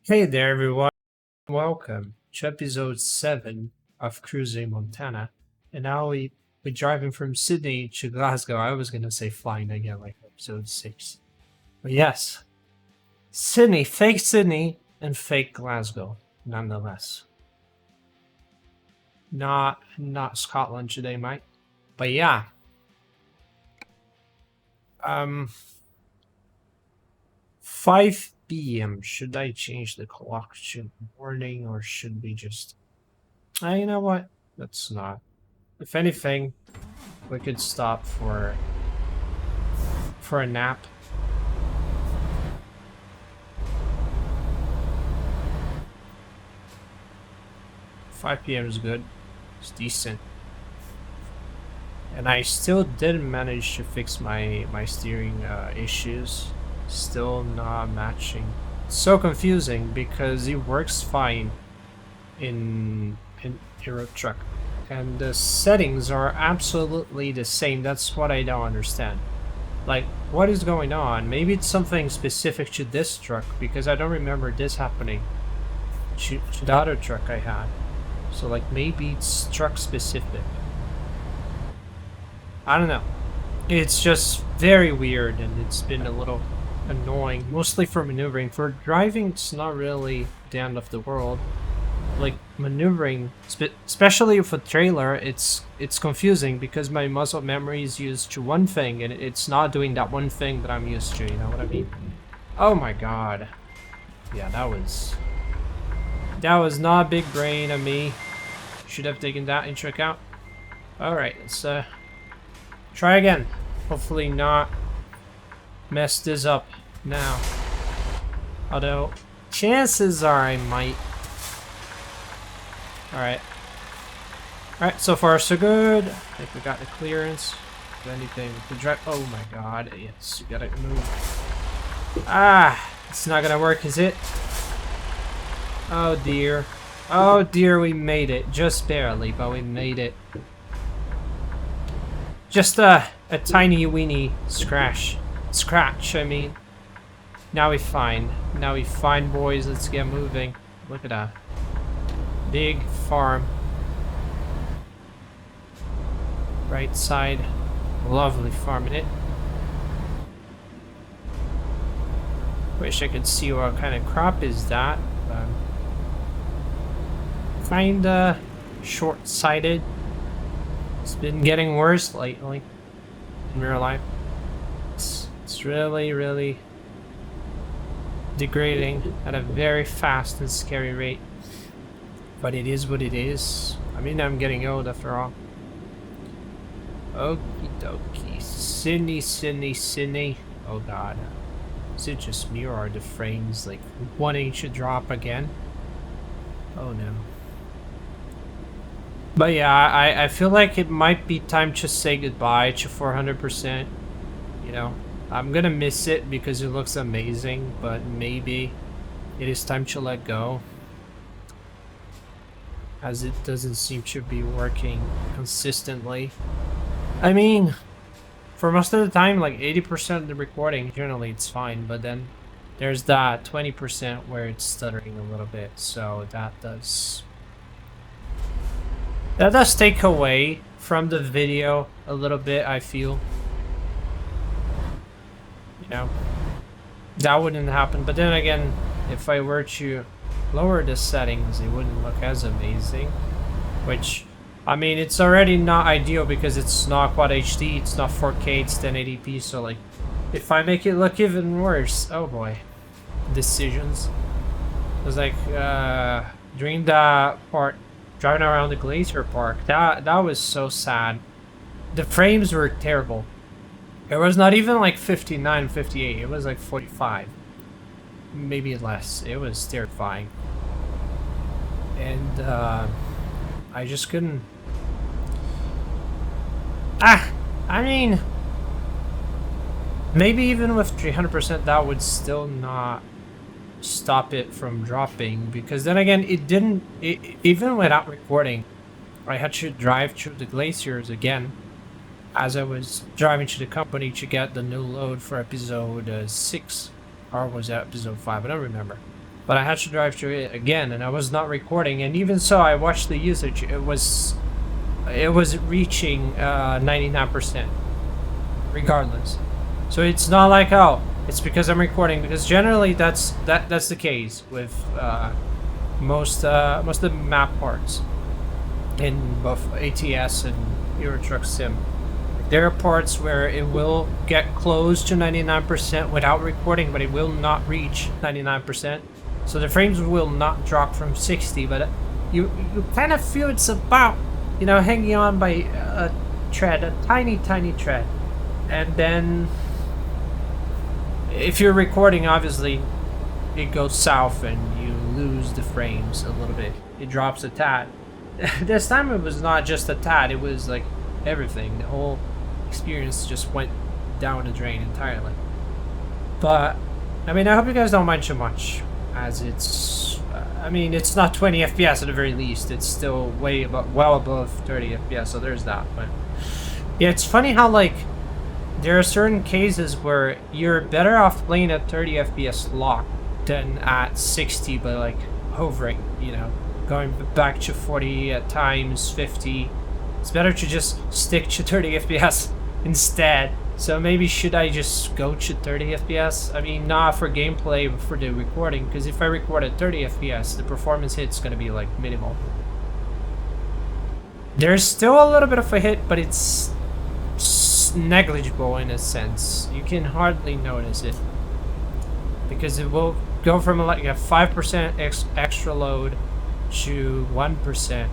Hey there, everyone. Welcome to episode 7 of Cruising Montana. And now we're driving from Sydney to Glasgow. I was going to say flying again, like episode 6. But yes, Sydney, fake Sydney, and fake Glasgow, nonetheless. Not Scotland today, mate. But yeah. Um, 5 p.m. Should I change the clock to morning or should we just... you know what? Let's not. If anything, we could stop for a nap. Five p.m. is good. It's decent. And I still didn't manage to fix my steering issues. Still not matching. It's so confusing because it works fine in Euro Truck, and the settings are absolutely the same. That's what I don't understand. Like, what is going on? Maybe it's something specific to this truck because I don't remember this happening to the other truck I had. So like maybe it's truck specific. I don't know. It's just very weird and it's been a little annoying, mostly for maneuvering. For driving, it's not really the end of the world. Like maneuvering, especially with a trailer, it's confusing because my muscle memory is used to one thing and it's not doing that one thing that I'm used to, you know what I mean? Oh my god. Yeah, that was not big brain of me. Should have taken that into account. Alright, let's try again. Hopefully not mess this up now. Although chances are I might. Alright. Alright, so far so good. I think we got the clearance. If anything with the drive. Oh my god. Yes, you gotta move. Ah! It's not gonna work, is it? Oh dear. Oh dear, we made it. Just barely, but we made it. Just a tiny weeny scratch. I mean. Now we fine. Now we fine, boys. Let's get moving. Look at that. Big farm. Right side. Lovely farm in it. Wish I could see what kind of crop is that. Kinda short-sighted. It's been getting worse lately in real life. It's really degrading at a very fast and scary rate. But it is what it is. I mean, I'm getting old after all. Okie dokie. Sydney. Oh god. Is it just me or are the frames like wanting to drop again? Oh no. But yeah, I feel like it might be time to say goodbye to 400%. You know, I'm gonna miss it because it looks amazing, but maybe it is time to let go, as it doesn't seem to be working consistently. I mean, for most of the time, like 80% of the recording, generally it's fine, but then there's that 20% where it's stuttering a little bit, so that does take away from the video a little bit, I feel. You know, that wouldn't happen, but then again, if I were to lower the settings, it wouldn't look as amazing, which, I mean, it's already not ideal because it's not Quad HD, it's not 4K, it's 1080p, so like, if I make it look even worse, oh boy, decisions. It was like, during that part, driving around the Glacier Park, that was so sad. The frames were terrible. It was not even like 59, 58, it was like 45. Maybe less. It was terrifying. And I just couldn't. I mean, maybe even with 300% that would still not stop it from dropping, because then again it didn't, even without recording, I had to drive through the glaciers again as I was driving to the company to get the new load for episode 6, or was that episode 5? I don't remember. But I had to drive through it again, and I was not recording. And even so, I watched the usage. It was reaching 99%, regardless. So it's not like, oh, it's because I'm recording. Because generally that's the case with most of the map parts in both ATS and Euro Truck Sim. There are parts where it will get close to 99% without recording, but it will not reach 99%. So the frames will not drop from 60, but you kind of feel it's about, you know, hanging on by a thread, a tiny thread. And then if you're recording, obviously it goes south and you lose the frames a little bit. It drops a tad. This time it was not just a tad, it was like everything. The whole experience just went down the drain entirely. But I mean, I hope you guys don't mind too much, as it's I mean, it's not 20 FPS at the very least. It's still well above 30 FPS, so there's that. But yeah, it's funny how, like, there are certain cases where you're better off playing at 30 FPS lock than at 60, but like hovering, you know, going back to 40 at times, 50. It's better to just stick to 30 FPS instead. So maybe should I just go to 30 FPS? I mean, not for gameplay, but for the recording, because if I record at 30 FPS, the performance hit's gonna be like minimal. There's still a little bit of a hit, but it's negligible in a sense. You can hardly notice it, because it will go from like a 5% extra load to 1%,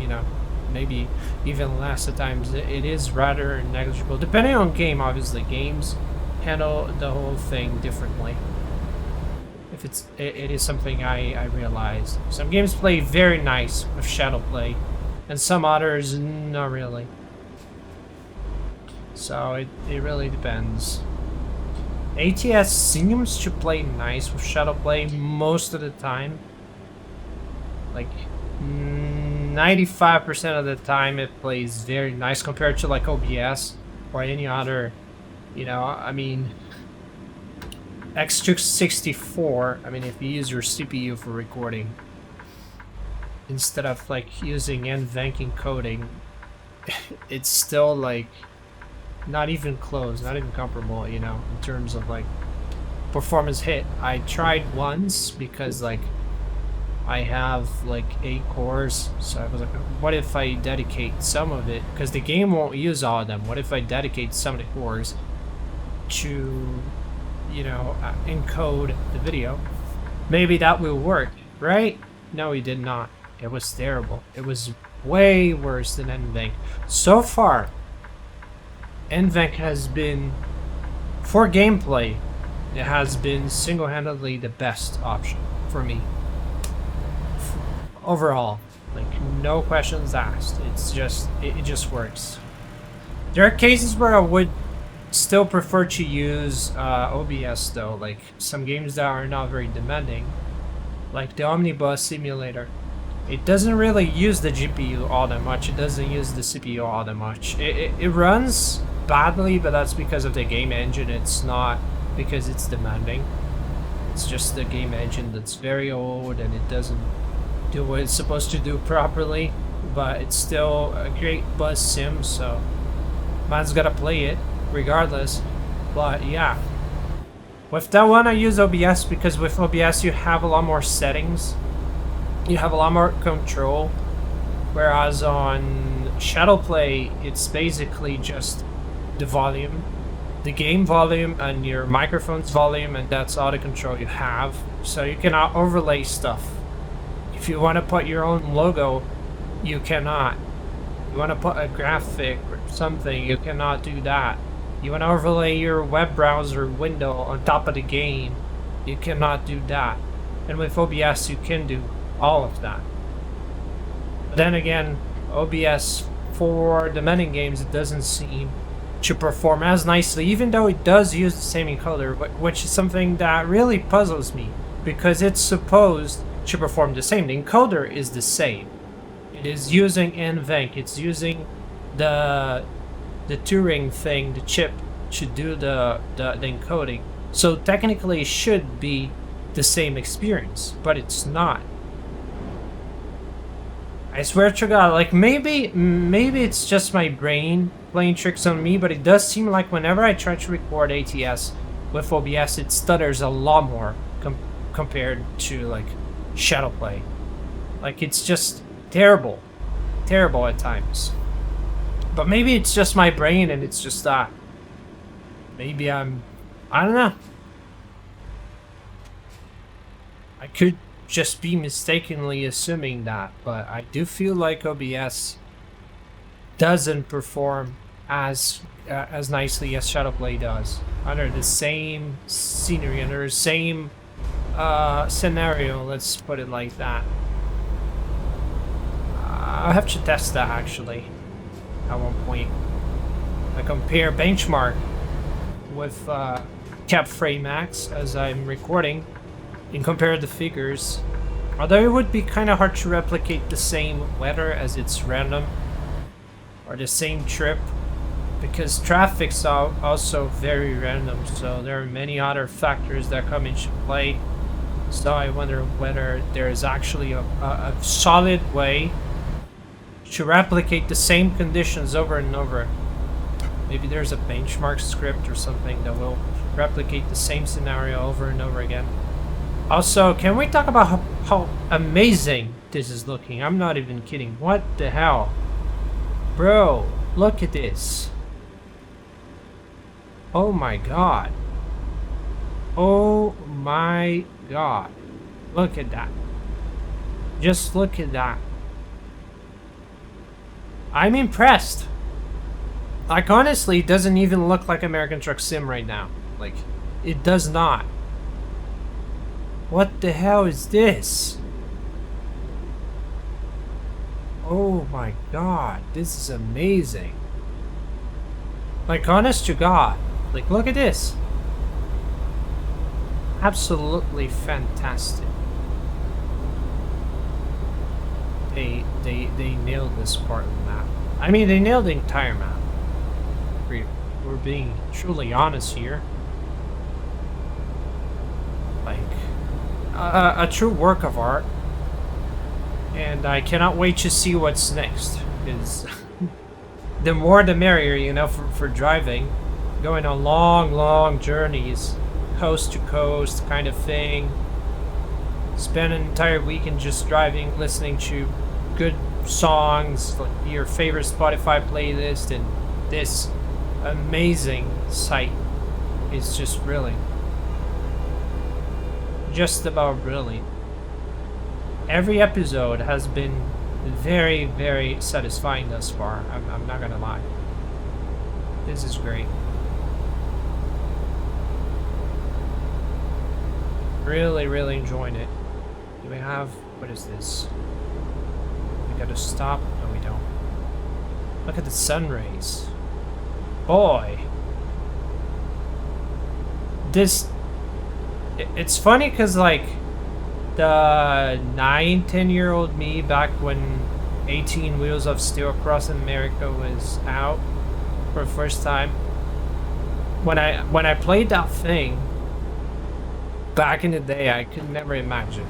you know, maybe even less at times. It is rather negligible, depending on game. Obviously, games handle the whole thing differently. If it is something I realized. Some games play very nice with shadow play, and some others not really. So it really depends. ATS seems to play nice with shadow play most of the time. Like 95% of the time it plays very nice compared to like OBS or any other, you know, I mean, X64, I mean, if you use your CPU for recording instead of like using NVENC encoding, it's still like not even close, not even comparable, you know, in terms of like performance hit. I tried once because like I have like 8 cores, so I was like, what if I dedicate some of it, because the game won't use all of them, what if I dedicate some of the cores to, you know, encode the video? Maybe that will work, right? No, it did not. It was terrible. It was way worse than NVENC. So far, NVENC has been, for gameplay, it has been single-handedly the best option for me. Overall, like, no questions asked. It's just, it just works. There are cases where I would still prefer to use OBS though, like some games that are not very demanding, like the Omnibus Simulator. It doesn't really use the GPU all that much. It doesn't use the CPU all that much. It runs badly, but that's because of the game engine. It's not because it's demanding. It's just the game engine that's very old and it doesn't do what it's supposed to do properly, but it's still a great buzz sim, so man's gotta play it regardless. But yeah, with that one I use OBS because with OBS you have a lot more settings, you have a lot more control, whereas on Shadowplay it's basically just the volume, the game volume and your microphone's volume, and that's all the control you have. So you cannot overlay stuff. If you want to put your own logo, you cannot. You want to put a graphic or something, you cannot do that. You want to overlay your web browser window on top of the game, you cannot do that. And with OBS you can do all of that. But then again, OBS for demanding games, it doesn't seem to perform as nicely, even though it does use the same encoder, which is something that really puzzles me, because it's supposed to perform the same. The encoder is the same. It is using NVENC. It's using the Turing thing, the chip, to do the encoding. So technically it should be the same experience, but it's not. I swear to God, like maybe it's just my brain playing tricks on me, but it does seem like whenever I try to record ATS with OBS, it stutters a lot more compared to like Shadowplay. Like it's just terrible at times. But maybe it's just my brain and it's just that. Maybe I don't know. I could just be mistakenly assuming that, but I do feel like OBS doesn't perform as nicely as Shadowplay does under the same scenery, under the same scenario. Let's put it like that. I'll have to test that actually at one point. I compare benchmark with Cap Frame Max as I'm recording and compare the figures. Although it would be kind of hard to replicate the same weather as it's random or the same trip because traffic's also very random, so there are many other factors that come into play. So I wonder whether there is actually a solid way to replicate the same conditions over and over. Maybe there's a benchmark script or something that will replicate the same scenario over and over again. Also, can we talk about how amazing this is looking? I'm not even kidding. What the hell? Bro, look at this. Oh my god. Oh my god. Look at that. Just look at that. I'm impressed. Like, honestly, it doesn't even look like American Truck Sim right now. Like, it does not. What the hell is this? Oh my god, this is amazing. Like, honest to God. Like, look at this. Absolutely fantastic. They nailed this part of the map. I mean, they nailed the entire map. We're being truly honest here. Like, a true work of art. And I cannot wait to see what's next. Because the more the merrier, you know, for driving. Going on long journeys, coast to coast kind of thing. Spend an entire weekend just driving, listening to good songs, like your favorite Spotify playlist, and this amazing site is just brilliant. Just about brilliant. Every episode has been very, very satisfying thus far. I'm not gonna lie. This is great. Really, really enjoying it. Do we have... what is this? We gotta stop? No, we don't. Look at the sun rays. Boy. This... it's funny because, like, the 9-10-year-old me back when 18 Wheels of Steel Across America was out for the first time, when I played that thing back in the day, I could never imagine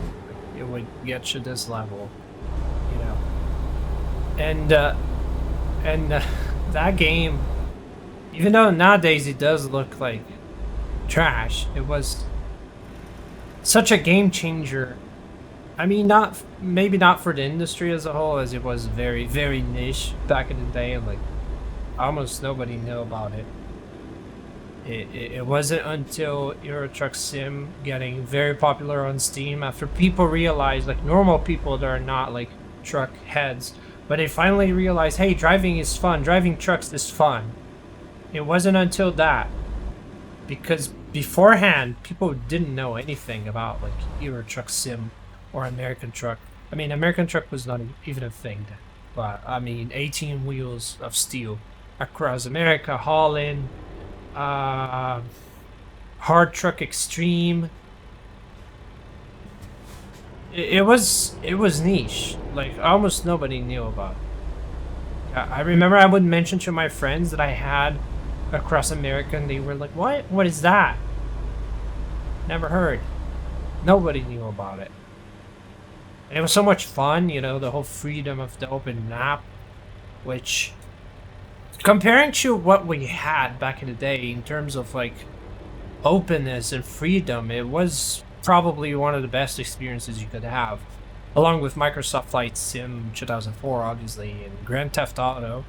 it would get to this level, you know. And that game, even though nowadays it does look like trash, it was such a game changer. I mean, maybe not for the industry as a whole, as it was very, very niche back in the day, and like almost nobody knew about it. It wasn't until Euro Truck Sim getting very popular on Steam, after people realized, like normal people that are not like truck heads, but they finally realized, hey, driving is fun, driving trucks is fun. It wasn't until that, because beforehand people didn't know anything about like Euro Truck Sim or American Truck. I mean, American Truck was not even a thing then, but I mean 18 Wheels of Steel Across America, Holland, Hard Truck Extreme. It was niche. Like almost nobody knew about it. I remember I would mention to my friends that I had Across America, and they were like, "What? What is that? Never heard." Nobody knew about it. And it was so much fun, you know, the whole freedom of the open map, which, comparing to what we had back in the day in terms of like openness and freedom, it was probably one of the best experiences you could have, along with Microsoft Flight Sim 2004, obviously, and Grand Theft Auto.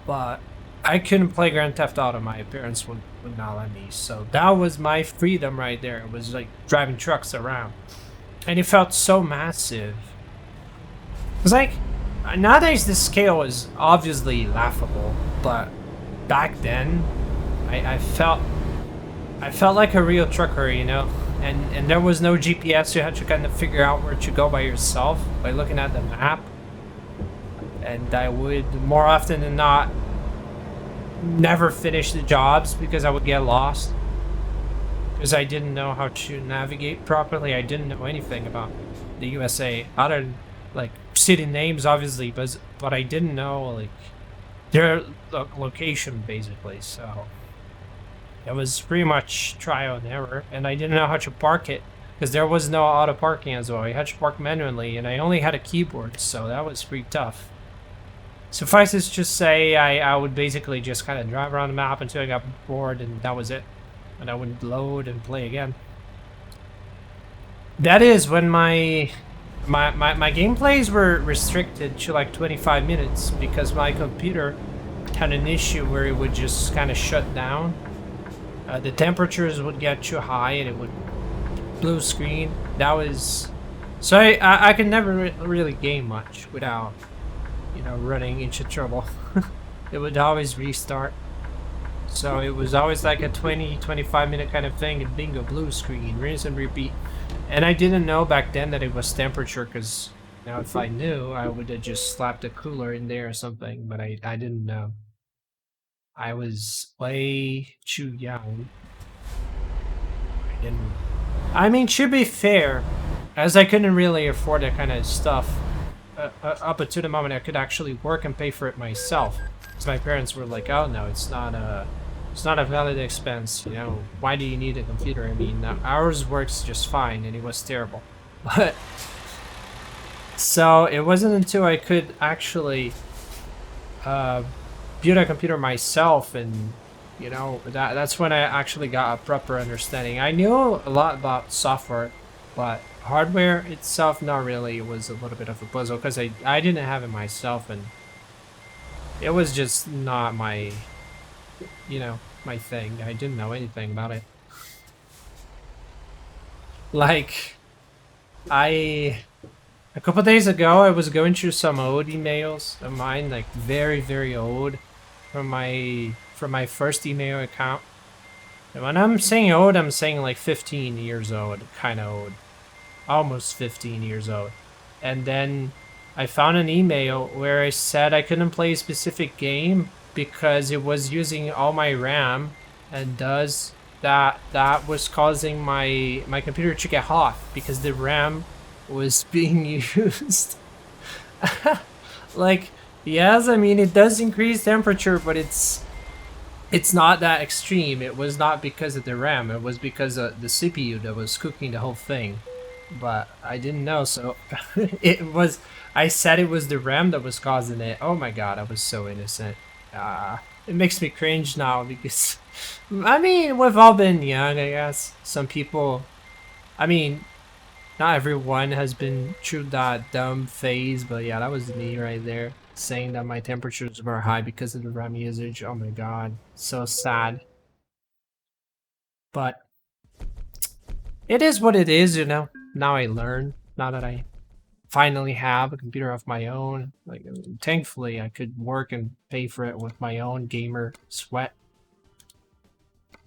But I couldn't play Grand Theft Auto. My parents would not let me. So that was my freedom right there. It was like driving trucks around. And it felt so massive. It's like, nowadays the scale is obviously laughable, but back then, I felt like a real trucker, you know? And there was no GPS. You had to kind of figure out where to go by yourself by looking at the map. And I would, more often than not, never finish the jobs because I would get lost. Because I didn't know how to navigate properly. I didn't know anything about the USA. Other than, like, city names, obviously, but I didn't know, like, their location, basically, so... It was pretty much trial and error, and I didn't know how to park it, because there was no auto parking as well. I had to park manually, and I only had a keyboard, so that was pretty tough. Suffice it to say, I would basically just kind of drive around the map until I got bored, and that was it. And I would load and play again. That is when my gameplays were restricted to like 25 minutes, because my computer had an issue where it would just kind of shut down. The temperatures would get too high and it would blue screen. That was... So I could never really game much without, you know, running into trouble. It would always restart. So it was always like a 20-25 minute kind of thing, and bingo, blue screen, rinse and repeat. And I didn't know back then that it was temperature, because now if I knew, I would have just slapped a cooler in there or something, but I didn't know. I was way too young. I mean, to be fair, as I couldn't really afford that kind of stuff, up until the moment I could actually work and pay for it myself. Because my parents were like, oh no, it's not a valid expense, you know, why do you need a computer? I mean, ours works just fine, and it was terrible. But, so it wasn't until I could actually, build a computer myself, and you know, that's when I actually got a proper understanding. I knew a lot about software, but hardware itself, not really. It was a little bit of a puzzle because I didn't have it myself, and it was just not my, you know, my thing. I didn't know anything about it. Like, a couple days ago, I was going through some old emails of mine, like very old, from my first email account. And when I'm saying old, I'm saying like 15 years old, kind of old, almost 15 years old. And then I found an email where I said I couldn't play a specific game because it was using all my RAM, and thus that was causing my computer to get hot because the RAM was being used. Like, yes, I mean, it does increase temperature, but it's not that extreme. It was not because of the RAM, it was because of the CPU that was cooking the whole thing. But I didn't know, so I said it was the RAM that was causing it. Oh my god, I was so innocent. It makes me cringe now because, I mean, we've all been young, I guess. Some people, I mean, not everyone has been through that dumb phase, but yeah, that was me right there, saying that my temperatures were high because of the RAM usage. Oh my god, so sad. But it is what it is, you know. Now I learn, now that I finally have a computer of my own. Like, thankfully, I could work and pay for it with my own gamer sweat.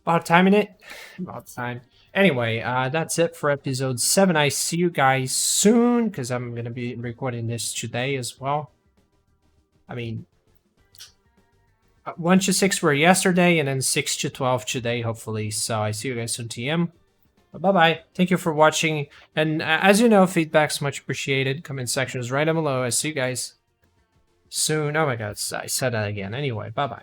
About time in it? About time. Anyway, that's it for episode 7. I see you guys soon, because I'm going to be recording this today as well. I mean, 1 to 6 were yesterday, and then 6 to 12 today, hopefully. So I see you guys soon, TM. Bye-bye. Thank you for watching. And as you know, feedback's much appreciated. Comment section is right down below. I see you guys soon. Oh my god, I said that again. Anyway, bye-bye.